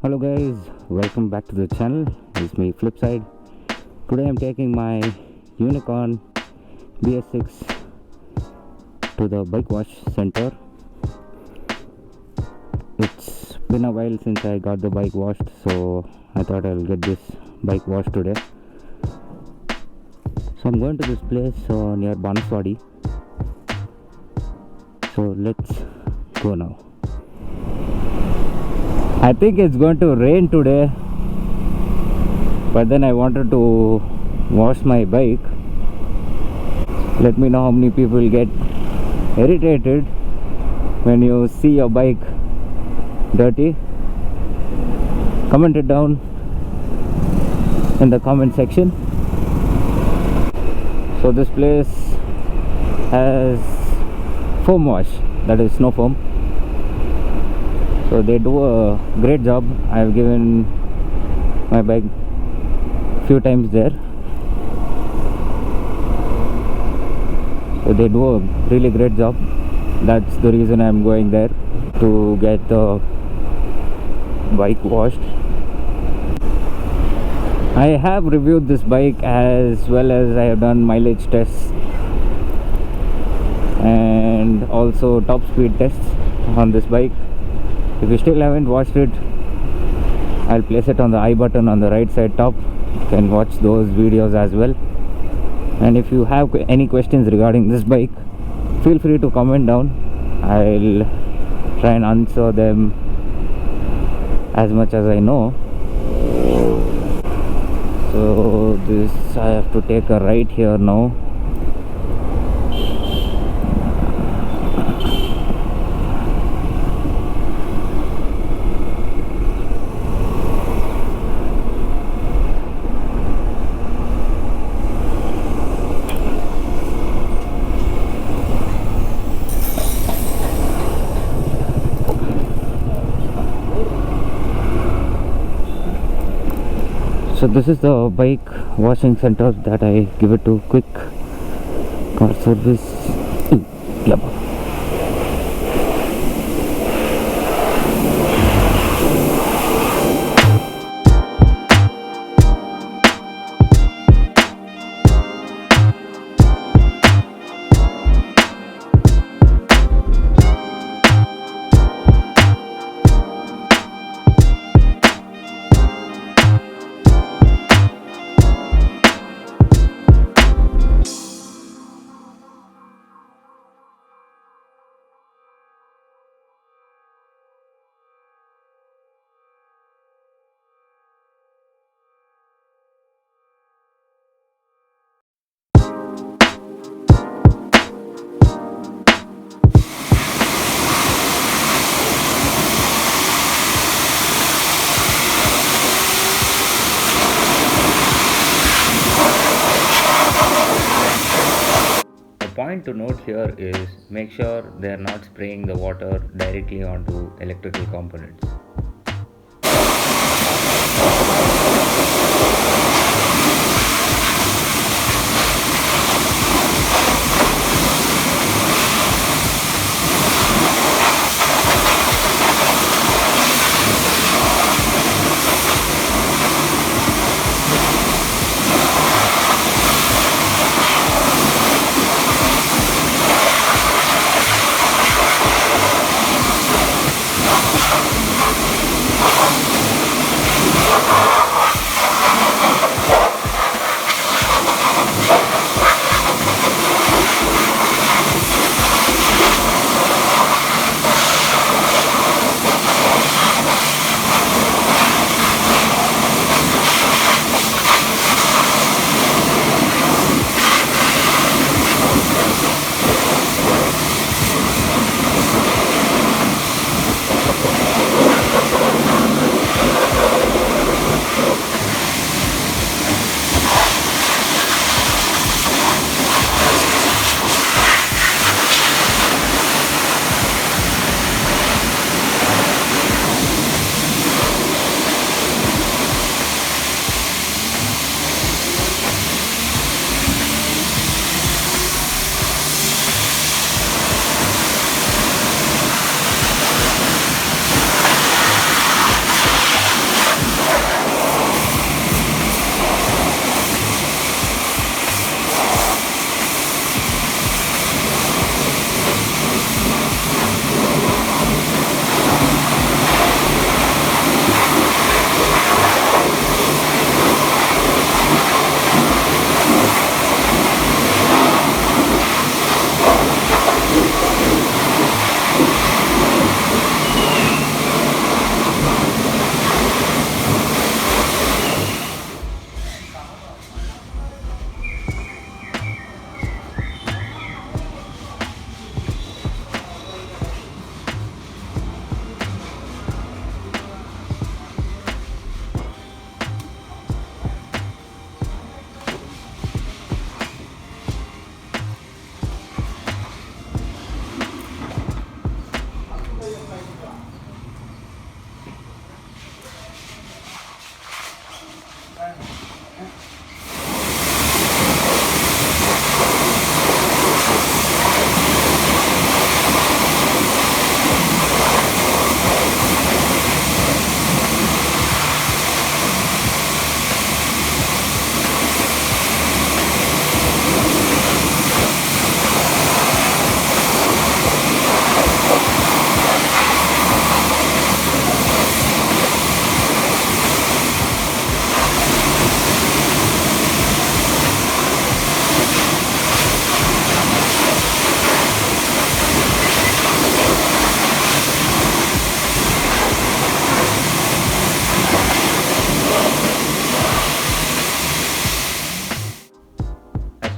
Hello guys, welcome back to the channel. It's me Flipside. Today I'm taking my Unicorn BS6 to the bike wash center. It's been a while since I got the bike washed, so I thought I'll get this bike washed today. So I'm going to this place near Bangalore. So let's go now. I think it's going to rain today, but then I wanted to wash my bike. Let me know how many people get irritated when you see your bike dirty. Comment it down in the comment section. So this place has foam wash, that is snow foam. So they do a great job. I've given my bike few times there. So they do a really great job. That's the reason I'm going there, to get the bike washed. I have reviewed this bike as well as I have done mileage tests and also top speed tests on this bike. If you still haven't watched it, I'll place it on the I button on the right side top. You can watch those videos as well. And if you have any questions regarding this bike, feel free to comment down. I'll try and answer them as much as I know. So this, I have to take a right here now. So this is the bike washing center that I give it to. Quick car service. Yep. Point to note here is make sure they are not spraying the water directly onto electrical components.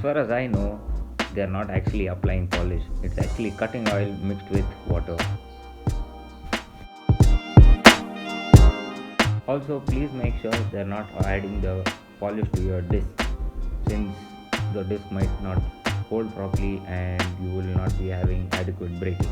far as I know, they are not actually applying polish. It's actually cutting oil mixed with water. Also, please make sure they're not adding the polish to your disc, since the disc might not hold properly and you will not be having adequate braking.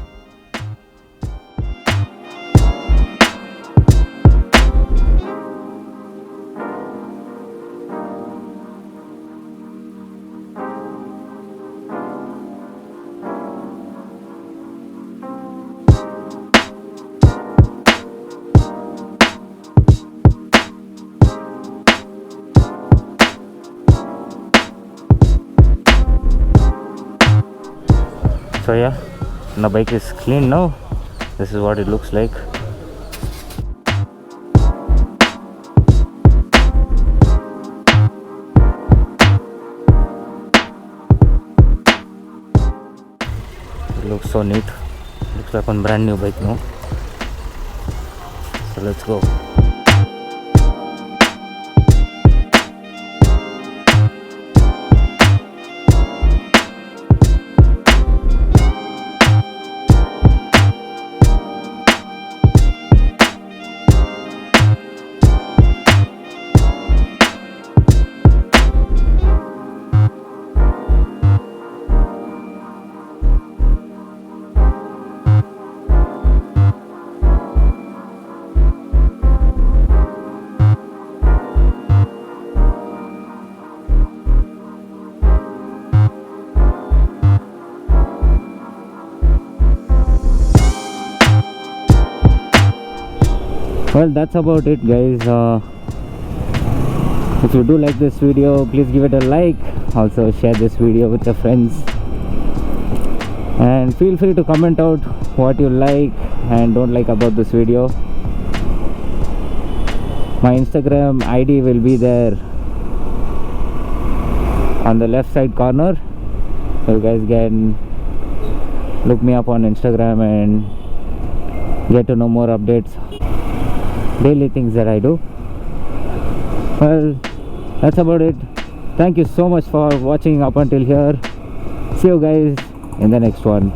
So yeah, the bike is clean now. This is what it looks like. It looks so neat. Looks like a brand new bike now. So let's go. Well, that's about it, guys. If you do like this video, please give it a like. Also share this video with your friends, and feel free to comment out what you like and don't like about this video. My Instagram ID will be there on the left side corner, so you guys can look me up on Instagram and get to know more updates, daily things that I do. Well, that's about it. Thank you so much for watching up until here. See you guys in the next one.